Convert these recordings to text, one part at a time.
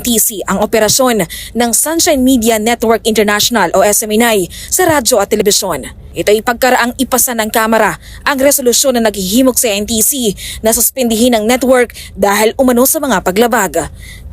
TC ang operasyon ng Sunshine Media Network International o SMNI sa radyo at telebisyon. Ito ay pagkaraang ipasa ng Kamara ang resolusyon na naghihimok sa NTC na suspendihin ang network dahil umano sa mga paglabag.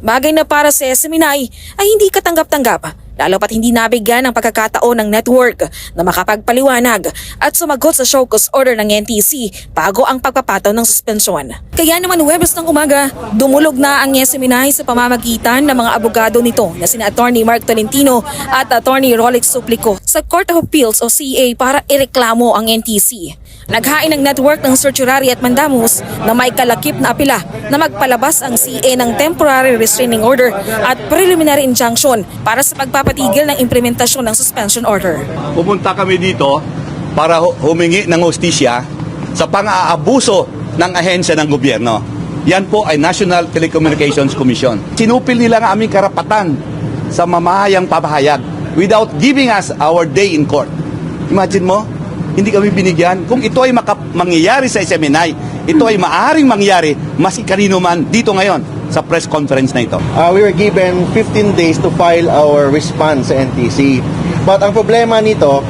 Bagay na para sa SMNI ay hindi katanggap-tanggap, lalo pat hindi nabigyan ng pagkakataon ng network na makapagpaliwanag at sumagot sa show cause order ng NTC bago ang pagpapataw ng suspensyon. Kaya naman Huwebes ng umaga, dumulog na ang SMNI sa pamamagitan ng mga abogado nito na sina Attorney Mark Tolentino at Attorney Rolex Suplico sa Court of Appeals o CA para ireklamo ang NTC. Naghain ng network ng certiorari at mandamus na may kalakip na apela na magpalabas ang CA ng temporary restraining order at preliminary injunction para sa pagpapatigil ng implementasyon ng suspension order. Pupunta kami dito para humingi ng hustisya sa pang-aabuso ng ahensya ng gobyerno. Yan po ay National Telecommunications Commission. Sinupil nila ang aming karapatan sa mamahayang pabahayag without giving us our day in court. Imagine mo, hindi kami binigyan. Kung ito ay mangyayari sa SMNI, ito ay maaaring mangyari maski kanino man dito ngayon sa press conference na ito. We were given 15 days to file our response sa NTC. But ang problema nito,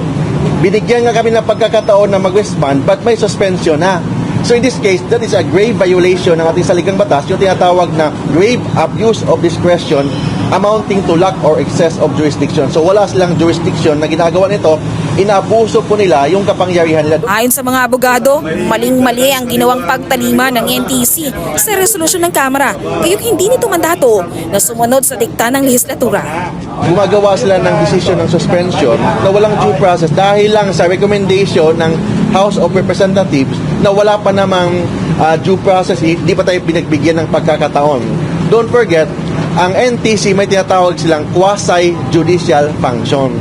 binigyan nga kami ng pagkakataon na mag-respond but may suspension na. So in this case, that is a grave violation ng ating saligang batas, yung tinatawag na grave abuse of discretion amounting to lack or excess of jurisdiction. So wala silang jurisdiction na ginagawa nito, inaabuso po nila yung kapangyarihan nila. Ayon sa mga abogado, maling-mali ang ginawang pagtalima ng NTC sa resolusyon ng Kamara, gayong hindi nito mandato na sumunod sa dikta ng lehislatura. Gumagawa sila ng decision ng suspension na walang due process dahil lang sa recommendation ng House of Representatives na wala pa namang due process, hindi pa tayo pinagbigyan ng pagkakataon. Don't forget, ang NTC may tinatawag silang quasi-judicial function.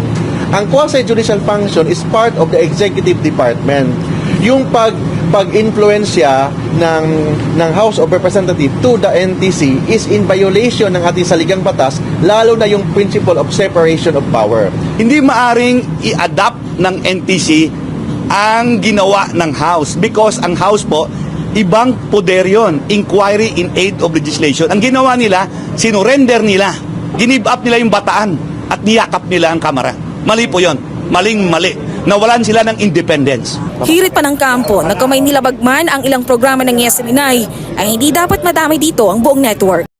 Ang quasi-judicial function is part of the executive department. Yung pag-influensya ng House of Representatives to the NTC is in violation ng ating saligang batas, lalo na yung principle of separation of power. Hindi maaring i-adapt ng NTC ang ginawa ng House because ang House po, ibang poder yun, inquiry in aid of legislation. Ang ginawa nila, sinurrender nila, ginib up nila yung bataan at niyakap nila ang Kamara. Mali po yun, maling-mali. Nawalan sila ng independence. Hirit pa ng kampo na kung may nilabag man ang ilang programa ng SMNI ay hindi dapat madamay dito ang buong network.